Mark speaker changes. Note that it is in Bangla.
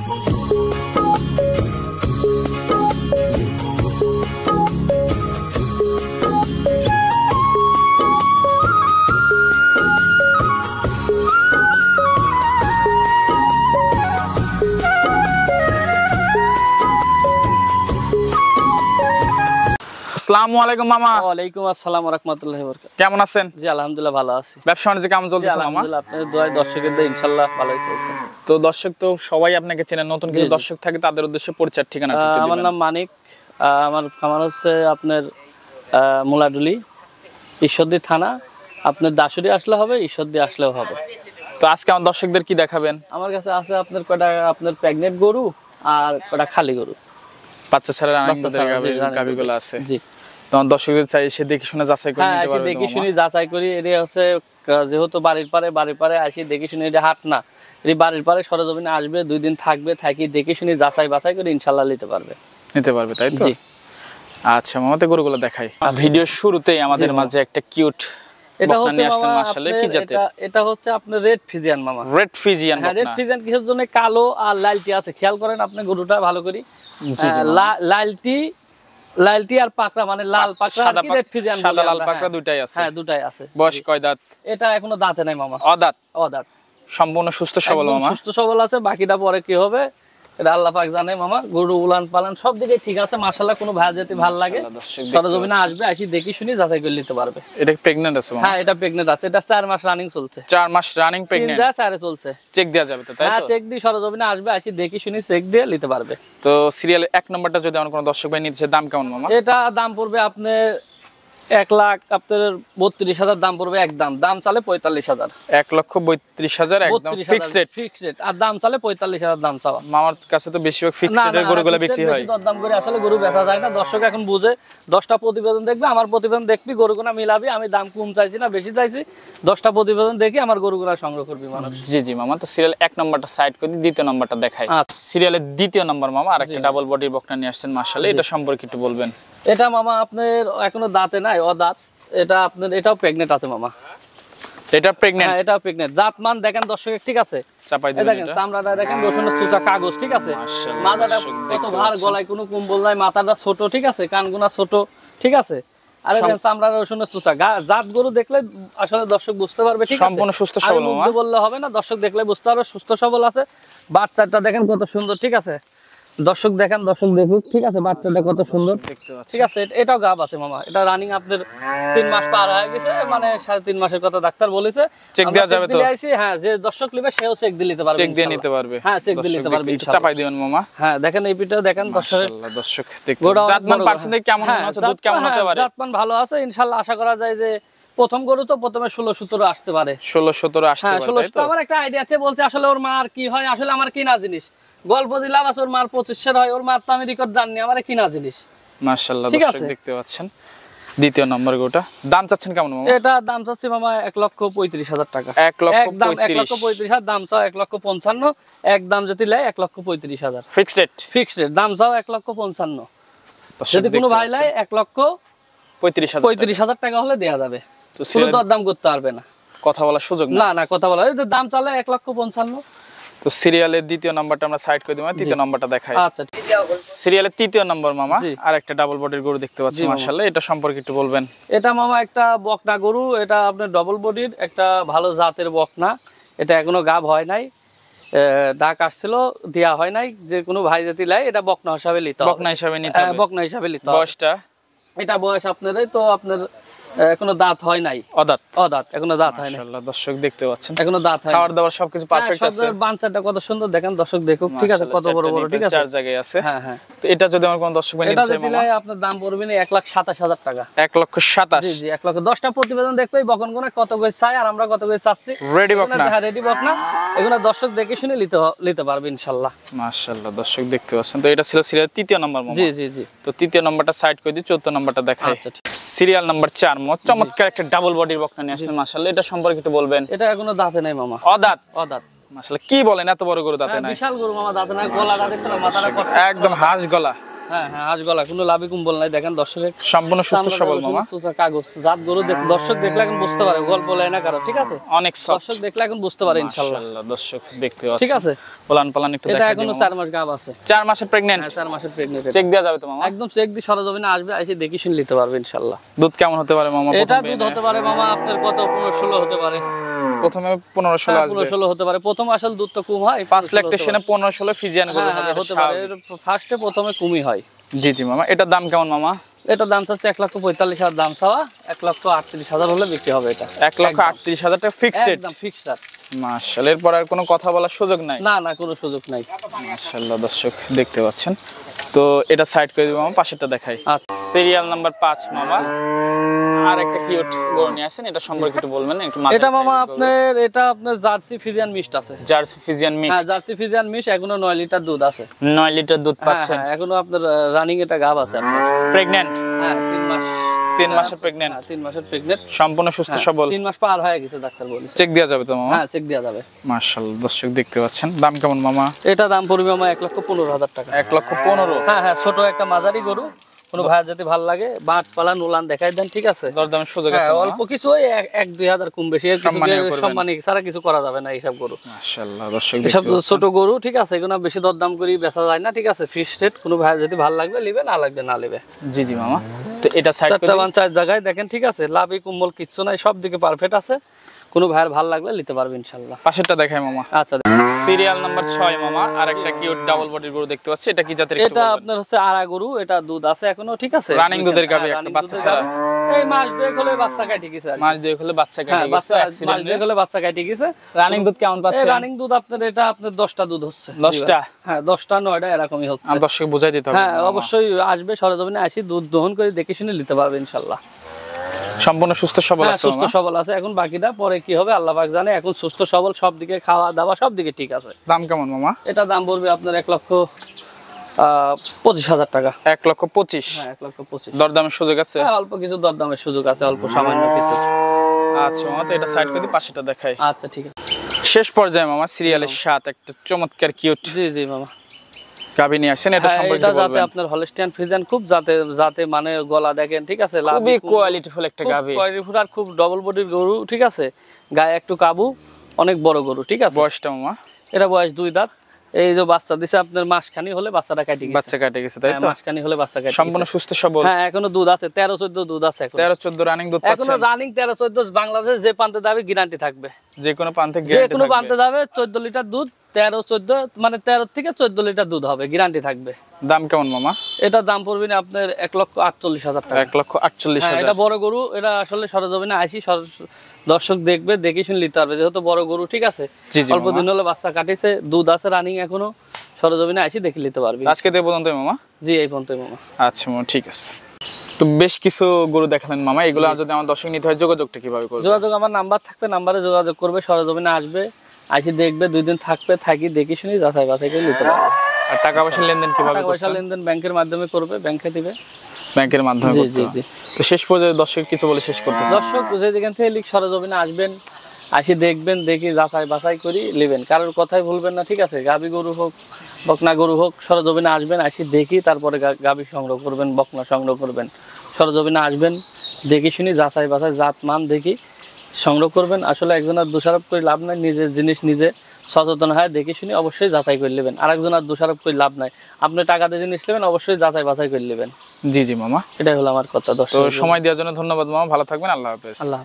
Speaker 1: আসসালামু আলাইকুম মামা।
Speaker 2: ওয়ালাইকুম আসসালাম ওয়া রাহমাতুল্লাহি ওয়া বারাকাতুহু।
Speaker 1: কেমন আছেন?
Speaker 2: জি আলহামদুলিল্লাহ ভালো আছি।
Speaker 1: ব্যবসা বাণিজ্য কেমন চলতেছে মামা?
Speaker 2: আলহামদুলিল্লাহ আপনাদের দোয়ায় দর্শকদের ইনশাআল্লাহ ভালোই চলছে।
Speaker 1: তো দর্শক তো সবাই আপনাকে চেনে, নতুন কিছু দর্শক থাকে তাদের উদ্দেশ্যে পরিচয় ঠিকানা একটু দিবেন।
Speaker 2: আমার নাম মানিক, আমার খামার হচ্ছে আপনার মুলাডুলি, ঈশ্বরদী থানা। আপনার দাসুরি আসলে হবে, ঈশ্বরদী আসলেও হবে।
Speaker 1: তো আজকে আমার দর্শকদের কি দেখাবেন?
Speaker 2: আমার কাছে আছে আপনার কয়টা আপনার প্রেগনেন্ট গরু আর কয়টা খালি গরু,
Speaker 1: বাচ্চা ছাড়া গাভীগুলো আছে।
Speaker 2: জি,
Speaker 1: তোমার দর্শকদের চাই এসে দেখে শুনে যাচাই করে নিতে পারবে।
Speaker 2: দেখি শুনি যাচাই করি। এটা হচ্ছে যেহেতু বাড়ির পারে আসি দেখি শুনি, এটা হাট না, এই বাড়ির পারে সরজমিনে আসবে, 2 দিন থাকবে, থাকি দেখি শুনি যাচাই বাছাই করে ইনশাআল্লাহ নিতে পারবে।
Speaker 1: তাই তো? জি আচ্ছা মামা, তো গরুগুলো দেখাই। ভিডিও শুরুতেই আমাদের মাঝে একটা কিউট
Speaker 2: এটা হচ্ছে মাশাআল্লাহ, কি জাতের? এটা হচ্ছে আপনার রেড ফিজিয়ান মামা।
Speaker 1: রেড ফিজিয়ান,
Speaker 2: হ্যাঁ রেড ফিজিয়ান কিসের জন্য? কালো আর লালটি আছে, খেয়াল করেন আপনি গরুটা ভালো করে। লালটি আর পাকড়া, মানে লাল পাকড়া আর রেড ফিজিয়ান,
Speaker 1: সাদা লাল পাকড়া দুটাই আছে।
Speaker 2: হ্যাঁ দুটাই আছে।
Speaker 1: বয়স কয় দাঁত?
Speaker 2: এটা এখনো দাঁতে নাই মামা। অদাঁত।
Speaker 1: সম্পূর্ণ সুস্থ সবল মামা?
Speaker 2: সুস্থ সবল আছে, বাকিটা পরে কি হবে এটা আল্লাহ পাক জানে মামা। গরু উলান পালান সব দিকে ঠিক আছে মাশাআল্লাহ। কোনো ভাই যদি ভালো লাগে সরজমিনে আসবে, আসি দেখি শুনি যাচাই করে নিতে পারবে।
Speaker 1: এটা প্রেগন্যান্ট আছে মামা?
Speaker 2: হ্যাঁ এটা প্রেগন্যান্ট আছে। এটা 4 মাস রানিং চলছে।
Speaker 1: 4 মাস রানিং প্রেগন্যান্ট?
Speaker 2: 4 চলছে।
Speaker 1: চেক দেয়া যাবে তো, তাই তো?
Speaker 2: হ্যাঁ চেক দিয়ে সরজমিনে আসবে, আসি দেখি শুনি চেক দিয়ে নিতে পারবে।
Speaker 1: তো সিরিয়ালে 1 নম্বরটা যদি আমার কোনো দর্শক ভাই নিতে চায়, দাম কেমন মামা?
Speaker 2: এটা দাম পড়বে আপনার 1,32,000 দাম পড়বে। একদম দাম চালে 45,000।
Speaker 1: 1,32,000 একদম ফিক্সড রেট।
Speaker 2: আর দাম চালে 45,000 দাম চাওয়া।
Speaker 1: মামার কাছে তো বেশিরভাগ ফিক্সড রেটের গরুগুলো বিক্রি হয়।
Speaker 2: বেশি দাম করে আসলে গরু বেচা যায় না। দর্শক এখন বুঝে, 10টা প্রতিবেদন দেখবে, আমার প্রতিবেদন দেখবি, গরুগুনা মিলাবি। আমি দাম কম চাইছি না বেশি চাইছি, 10টা প্রতিবেদন দেখি আমার গরুগুলা সংগ্রহ করবি মানুষ।
Speaker 1: জি মামা, তো সিরিয়াল 1 নম্বরটা সাইড করে দ্বিতীয় নম্বরটা দেখাই। সিরিয়ালের দ্বিতীয় নম্বর মামা আরেকটা ডাবল বডির বকনা নিয়ে আসছেন মাশাআল্লাহ, এটা সম্পর্কে একটু বলবেন।
Speaker 2: এটা মামা আপনার এখনো দাঁতে নাই, অদাঁত। এটা আপনার এটাও প্রেগনেন্ট আছে মামা।
Speaker 1: এটা প্রেগন্যান্ট?
Speaker 2: হ্যাঁ এটাও প্রেগনেন্ট। জাতমান দেখেন দর্শক, ঠিক আছে?
Speaker 1: চাপাই দিবেন।
Speaker 2: দেখেন চামড়াটা দেখেন, রসুনের চুচা কাগজ, ঠিক আছে? মাথাটা কত ভার, গলায় কোনো কম্বল নাই, মাথাটা ছোট, ঠিক আছে? কানগুনা ছোট, ঠিক আছে? আর দেখেন চামড়া, রসুনের চুচা। জাত গরু দেখলে আসলে দর্শক বুঝতে পারবে, ঠিক আছে?
Speaker 1: সম্পূর্ণ সুস্থ সবল মামা
Speaker 2: বললে হবে না, দর্শক দেখলে বুঝতে পারবে সুস্থ সবল আছে। বাচ্চাটা দেখেন কত সুন্দর, ঠিক আছে? দর্শক দেখেন, দর্শক দেখুক, ঠিক আছে? বাচ্চাটা কত সুন্দর, ঠিক আছে? এটাও গাব আছে মামা। এটা রানিং আপনার 3 মাস পার হয়ে গেছে, মানে 3.5 মাসের কথা ডাক্তার বলেছে।
Speaker 1: চেক দেয়া যাবে তো?
Speaker 2: হ্যাঁ যে দর্শক নেবে সেও চেক দিয়ে নিতে পারবে,
Speaker 1: চেক দিয়ে নিতে পারবে।
Speaker 2: হ্যাঁ চেক দিয়ে নিতে পারবে ইনশাআল্লাহ।
Speaker 1: চাপাই দিবেন মামা।
Speaker 2: হ্যাঁ দেখেন এই পিঠটা দেখেন
Speaker 1: দর্শক দেখতে জাতমান পার্সেন্টে কেমন মনে হচ্ছে, দুধ কেমন হতে পারে?
Speaker 2: জাতমান ভালো আছে ইনশাআল্লাহ। আশা করা যায় যে প্রথম গরু তো প্রথমে 16-17 আসতে পারে।
Speaker 1: 16-17 আসতে পারে।
Speaker 2: 16 আমার একটা আইডিয়াতে বলতে, আসলে ওর মার কি হয়, আসলে আমার কিনা জিনিস গল্প দিলাম। ওর মার 25 হয়, ওর মার তো আমি রেকর্ড জানি, আমার কিনা জিনিস।
Speaker 1: মাশাআল্লাহ দর্শক দেখতে পাচ্ছেন দ্বিতীয় নম্বর গোটা। দাম চাচ্ছেন কেমন মামা?
Speaker 2: এটা দাম চাচ্ছি মামা 1,35,000 টাকা।
Speaker 1: 1,35,000
Speaker 2: দাম চাও 1,55,000, একদম যদি লাই 1,35,000
Speaker 1: ফিক্সড রেট।
Speaker 2: ফিক্সড রেট দাম চাও 1,55,000। যদি কোনো ভাই লাই 1,35,000 টাকা হলে দেয়া যাবে। শুধু দাম করতে পারবে না,
Speaker 1: কথা বলার সুযোগ
Speaker 2: না কথা বলা। দাম চালে 1,55,000।
Speaker 1: তো সিরিয়ালের দ্বিতীয় নাম্বারটা আমরা সাইড করে দিই, তৃতীয় নাম্বারটা দেখাই।
Speaker 2: আচ্ছা
Speaker 1: সিরিয়ালের তৃতীয় নাম্বার মামা আর একটা ডাবল বডির গরু দেখতে পাচ্ছি মাশাআল্লাহ, এটা সম্পর্কে একটু বলবেন।
Speaker 2: এটা মামা একটা বকনা গরু, এটা আপনার ডাবল বডির একটা ভালো জাতের বকনা। এটা এখনো গাব হয় নাই, ডাক আসছিল, দেয়া হয় নাই। যে কোনো ভাই জাতি লাই এটা বকনা হিসাবে নিতে হবে।
Speaker 1: বকনা হিসাবে নিতে হবে।
Speaker 2: বকনা হিসাবে নিতে হবে।
Speaker 1: বয়সটা? এটা
Speaker 2: বয়স আপনার তো আপনার এখনো দাঁত হয় নাই। অদাঁত এখনো দাঁত হয় নাই।
Speaker 1: মাশাআল্লাহ দর্শক দেখতে পাচ্ছেন
Speaker 2: এখনো দাঁত হয়।
Speaker 1: খাবার দাবার সবকিছু পারফেক্ট আছে।
Speaker 2: বাচ্চাটা কত সুন্দর দেখেন, দর্শক দেখুক, ঠিক আছে? কত বড় বড়, ঠিক আছে?
Speaker 1: 4 জায়গায় আছে।
Speaker 2: হ্যাঁ
Speaker 1: তো এটা যদি আমার কোন দর্শক ভাই নিতে চায় মামা,
Speaker 2: এটা আপনার দাম পড়বে না 1,27,000 টাকা।
Speaker 1: 1,27,000?
Speaker 2: জি 1,00,000। 10টা প্রতিবেদন দেখবেই বকন কোনা কত করে চাই আর আমরা কত করে চাচ্ছি।
Speaker 1: রেডি বকনা?
Speaker 2: হ্যাঁ রেডি বকনা। এগুলো দর্শক দেখে শুনে নিতে পারবে ইনশাআল্লাহ।
Speaker 1: মাশাআল্লাহ দর্শক দেখতে পাচ্ছেন। তো এটা ছিল সিরিয়াল তৃতীয় নাম্বার মামা।
Speaker 2: জি।
Speaker 1: তো তৃতীয় নাম্বারটা সাইড করে দিই, চতুর্থ নাম্বারটা দেখাই।
Speaker 2: আচ্ছা
Speaker 1: সিরিয়াল নাম্বার 4 চমৎকার একটা ডাবল বডির বকনা নিয়ে আসলেন মাশাআল্লাহ, এটা সম্পর্কে একটু বলবেন।
Speaker 2: এটা এখনো দাঁতে নাই মামা।
Speaker 1: অদাঁত?
Speaker 2: অদাঁত।
Speaker 1: মাশাআল্লাহ কি বলেন, এত বড় গরু দাঁতে নাই?
Speaker 2: বিশাল গরু মামা, দাঁতে নাই। গলাটা দেখছেন, মাথাটা
Speaker 1: একদম হাঁস গলা।
Speaker 2: হ্যাঁ হ্যাঁ হাঁস গলা, কোনো লাভি কুম্বল নাই। দেখেন দর্শকের
Speaker 1: সম্পূর্ণ সুস্থ সবল মামা।
Speaker 2: কাগজ জাত গরু দর্শক দেখলে এখন বুঝতে পারে, গল্প লাই না কারো, ঠিক আছে?
Speaker 1: অনেক সফট,
Speaker 2: দর্শক দেখলে এখন বুঝতে পারে ইনশাআল্লাহ।
Speaker 1: মাশাআল্লাহ দর্শক দেখতে পাচ্ছেন,
Speaker 2: ঠিক আছে?
Speaker 1: পোলান পালান একটু
Speaker 2: এটা
Speaker 1: দেখাই
Speaker 2: এখনো
Speaker 1: দিই
Speaker 2: 4 মাস গাব আছে।
Speaker 1: 4 মাসের প্রেগন্যান্ট?
Speaker 2: হ্যাঁ 4 মাসের প্রেগন্যান্ট।
Speaker 1: চেক দেওয়া যাবে তো মামা?
Speaker 2: একদম চেক দিয়ে সরজমিনে আসবে, এসে দেখি শুনে নিতে পারবে ইনশাআল্লাহ।
Speaker 1: দুধ কেমন হতে পারে মামা?
Speaker 2: এটা দুধ হতে পারে মামা আপনার কত 15-16 হতে পারে।
Speaker 1: প্রথমে 15-16 আসবে?
Speaker 2: 15-16 হতে পারে। প্রথম আসল দুধ তো কম হয়,
Speaker 1: ফার্স্ট ল্যাকটেশনে 15-16 ফিজিয়ান গরু
Speaker 2: হতে পারে। ফার্স্টে প্রথমে কমই হয়।
Speaker 1: জি জি মামা। এটার দাম কেমন মামা?
Speaker 2: এটা দাম চাচ্ছে 1,45,000 দাম চাওয়া, 1,38,000 হলে বিক্রি হবে। এটা
Speaker 1: 1,38,000 টাকা ফিক্সড রেট?
Speaker 2: একদম ফিক্সড রেট।
Speaker 1: মাশাআল্লাহ, এরপর আর কোনো কথা বলার সুযোগ নাই?
Speaker 2: না না, কোনো সুযোগ নাই।
Speaker 1: মাশাআল্লাহ দর্শক দেখতে পাচ্ছেন। তো এটা সাইড করে দিব মামা, পাশেরটা দেখাই।
Speaker 2: আচ্ছা,
Speaker 1: সিরিয়াল নাম্বার 5 মামা। আর একটা কিউট গরু নিয়ে আসেন, এটা সম্পর্কে একটু বলবেন একটু?
Speaker 2: এটা মামা আপনার জার্সি ফিজিয়ান মিক্সড আছে।
Speaker 1: Jersey Friesian mix?
Speaker 2: হ্যাঁ জার্সি ফিজিয়ান মিক্স, এখনো 9 লিটার দুধ আছে।
Speaker 1: 9 লিটার দুধ পাচ্ছেন?
Speaker 2: হ্যাঁ এখনো আপনার রানিং এটা গাব আছে আপনার।
Speaker 1: প্রেগন্যান্ট?
Speaker 2: হ্যাঁ 3 মাস।
Speaker 1: 3 মাসের প্রেগন্যান্ট?
Speaker 2: 3 মাসের প্রেগন্যান্ট।
Speaker 1: সম্পূর্ণ সুস্থ সবল?
Speaker 2: 3 মাস পার হয়ে গেছে ডাক্তার বলেছে।
Speaker 1: চেক দেওয়া যাবে তো মামা?
Speaker 2: হ্যাঁ চেক দেওয়া যাবে।
Speaker 1: মাশাআল্লাহ দর্শক দেখতে পাচ্ছেন। দাম কেমন মামা?
Speaker 2: এটা দাম পড়বে মামা 1,15,000 টাকা।
Speaker 1: 1,15,000?
Speaker 2: হ্যাঁ হ্যাঁ, ছোট একটা মাঝারি গরু, কোনো ভাইয়ের যদি ভালো লাগে বাট পালা নোলান দেখাই দেন, ঠিক আছে?
Speaker 1: দরদামের সুযোগ আছে?
Speaker 2: হ্যাঁ অল্প কিছু, 1-2 হাজার কম বেশি, সম্মানী ছাড়া কিছু করা যাবে না এইসব গরু।
Speaker 1: মাশাআল্লাহ দর্শক
Speaker 2: এসব ছোট গরু, ঠিক আছে? এগুলো বেশি দরদাম করি বেচা যায় না, ঠিক আছে? Fixed rate. কোনো ভাই যদি ভালো লাগবে নেবে, না লাগবে না নেবে।
Speaker 1: জি জি মামা। তো এটা সাইড করে
Speaker 2: 4 জায়গায় দেখেন, ঠিক আছে? লাভি কুম্বল কিচ্ছু নাই, সব দিকে পারফেক্ট আছে। কোনো ভাইয়ের ভালো লাগলে নিতে পারবে ইনশাআল্লাহ।
Speaker 1: পাশেরটা দেখাই মামা।
Speaker 2: আচ্ছা,
Speaker 1: সিরিয়াল নাম্বার 6 মামা। আরেকটা কিউট ডাবল বডির গরু দেখতে পাচ্ছি, এটা কি জাতের?
Speaker 2: এটা আপনার হচ্ছে আড়া গরু, এটা দুধ আছে এখনো, ঠিক আছে?
Speaker 1: রানিং দুধের গাভী, একটা বাচ্চা ছাড়া?
Speaker 2: এই মাস 2 হলে বাচ্চা কাটি গেছে।
Speaker 1: মাস 2 হলে বাচ্চা কাটি গেছে
Speaker 2: মাস
Speaker 1: অ্যাক্সিডেন্টে?
Speaker 2: 2 হলে বাচ্চা কাটি গেছে।
Speaker 1: রানিং দুধ কেমন পাচ্ছেন?
Speaker 2: রানিং দুধ আপনার এটা আপনার 10টা দুধ হচ্ছে।
Speaker 1: 10টা?
Speaker 2: হ্যাঁ 10টা 9টা এরকমই হচ্ছে।
Speaker 1: আর দর্শক বুঝাই দিতে হবে?
Speaker 2: হ্যাঁ অবশ্যই আসবে, সরজমিনে আসি দুধ দহন করে দেখে শুনে নিতে পারবে ইনশাআল্লাহ।
Speaker 1: সম্পূর্ণ সুস্থ সবল আছে?
Speaker 2: সুস্থ সবল আছে। এখন বাকিটা পরে কি হবে আল্লাহ পাক জানে। এখন সুস্থ সবল, সব দিকে খাওয়া দাওয়া সব দিকে ঠিক আছে।
Speaker 1: দাম কেমন মামা?
Speaker 2: এটা দাম পড়বে আপনার 1,25,000 টাকা।
Speaker 1: 1,25,000?
Speaker 2: হ্যাঁ 1,25,000।
Speaker 1: দরদামের সুযোগ আছে?
Speaker 2: হ্যাঁ অল্প কিছু দরদামের সুযোগ আছে, অল্প সামান্য কিছু।
Speaker 1: আচ্ছা মামা, তো এটা সাইড করে দিই, পাশেটা দেখাই।
Speaker 2: আচ্ছা ঠিক আছে।
Speaker 1: শেষ পর্যায়ে মামা সিরিয়ালের 7 একটা চমৎকার কিউট
Speaker 2: জি জি মামা
Speaker 1: গাভী নিয়ে আসেন, এটা সম্পর্কে
Speaker 2: এটা যাতে
Speaker 1: বলবেন?
Speaker 2: আপনার হলস্টিয়ান ফ্রিজিয়ান, খুব যাতে মানে গলা দেখেন, ঠিক আছে?
Speaker 1: খুবই কোয়ালিটিফুল একটা গাভী,
Speaker 2: কোয়ালিটিফুল আর খুব ডবল বডির গরু, ঠিক আছে? গায়ে একটু কাবু, অনেক বড় গরু, ঠিক আছে?
Speaker 1: বয়সটা মামা?
Speaker 2: এটা বয়স 2 দাঁত। এই যে বাচ্চা দিছে আপনার মাসখানি হলে বাচ্চাটা কাটি গেছে।
Speaker 1: বাচ্চা কাটে গেছে তাই তো?
Speaker 2: মাসখানি হলে বাচ্চা কাটি গেছে।
Speaker 1: সম্পূর্ণ সুস্থ সবল?
Speaker 2: হ্যাঁ এখনো দুধ আছে, 13-14 দুধ আছে এখন।
Speaker 1: 13-14 রানিং দুধ পাচ্ছেন?
Speaker 2: এখনো রানিং 13-14। বাংলাদেশ যে প্রান্তে যাবে গ্যারান্টি থাকবে,
Speaker 1: যে কোনো প্রান্তে
Speaker 2: যে
Speaker 1: গ্যারান্টি
Speaker 2: কোনো
Speaker 1: থাকবে?
Speaker 2: প্রান্তে যাবে 14 লিটার দুধ, 13-14 মানে 13 থেকে 14 লিটার দুধ হবে, গ্যারান্টি থাকবে।
Speaker 1: দাম কেমন মামা?
Speaker 2: এটা দাম পড়বে না আপনার 1,48,000 টাকা।
Speaker 1: 1,48,000?
Speaker 2: এটা বড় গরু, এটা আসলে সরজমিনে আসি দর্শক দেখবে, দেখে শুনে নিতে পারবে, যেহেতু বড় গরু, ঠিক আছে?
Speaker 1: জি জি
Speaker 2: অল্প দিন হলে বাচ্চা কাটিছে, দুধ আছে রানিং এখনো, সরজমিনে আসি দেখে নিতে পারবে।
Speaker 1: আজকে দিয়ে পর্যন্ত মামা?
Speaker 2: জি এই পর্যন্ত মামা।
Speaker 1: আচ্ছা মামা ঠিক আছে। তো বেশ কিছু গরু দেখালেন মামা, এগুলো যদি আমার দর্শক নিতে হয় যোগাযোগটা কিভাবে করবে?
Speaker 2: যোগাযোগ আমার নাম্বার থাকবে, নাম্বারে যোগাযোগ করবে, সরজমিনে আসবে, আসি দেখবে, 2 দিন থাকবে, থাকি দেখে শুনে যাচাই বাছাই করে নিতে পারবে।
Speaker 1: আর টাকা পয়সা লেনদেন কিভাবে
Speaker 2: টাকা পয়সা
Speaker 1: করছেন?
Speaker 2: লেনদেন ব্যাংকের মাধ্যমে করবে, ব্যাংকে দিবে।
Speaker 1: ব্যাংকের মাধ্যমে
Speaker 2: জি
Speaker 1: করতে
Speaker 2: জি
Speaker 1: হয়।
Speaker 2: জি।
Speaker 1: তো শেষ পর্যায়ে দর্শক কিছু বলে শেষ করতেছে?
Speaker 2: দর্শক যে যেখান থেকে লিখ সরজমিনে আসবেন, আসি দেখবেন, দেখি যাচাই বাছাই করি নেবেন, কারোর কথাই ভুলবেন না, ঠিক আছে? গাভী গরু হোক বকনা গরু হোক, সরজমিনে আসবেন, আসি দেখি তারপরে গাভী সংগ্রহ করবেন, বকনা সংগ্রহ করবেন। সরজমিনে আসবেন, দেখি শুনি যাচাই বাছাই জাত মান দেখি সংগ্রহ করবেন। আসলে একজনের দোষারোপ করে লাভ নাই, নিজের জিনিস নিজে সচেতন হয় দেখে শুনি অবশ্যই যাচাই করে নেবেন। আরেকজনের দোষারোপ করে লাভ নাই, আপনি টাকা দিয়ে জিনিস নেবেন, অবশ্যই যাচাই বাছাই করে নেবেন।
Speaker 1: জি জি মামা,
Speaker 2: এটাই হলো আমার কথা।
Speaker 1: তো সময় দেওয়ার জন্য ধন্যবাদ মামা, ভালো থাকবেন, আল্লাহ হাফেজ।
Speaker 2: আল্লাহ।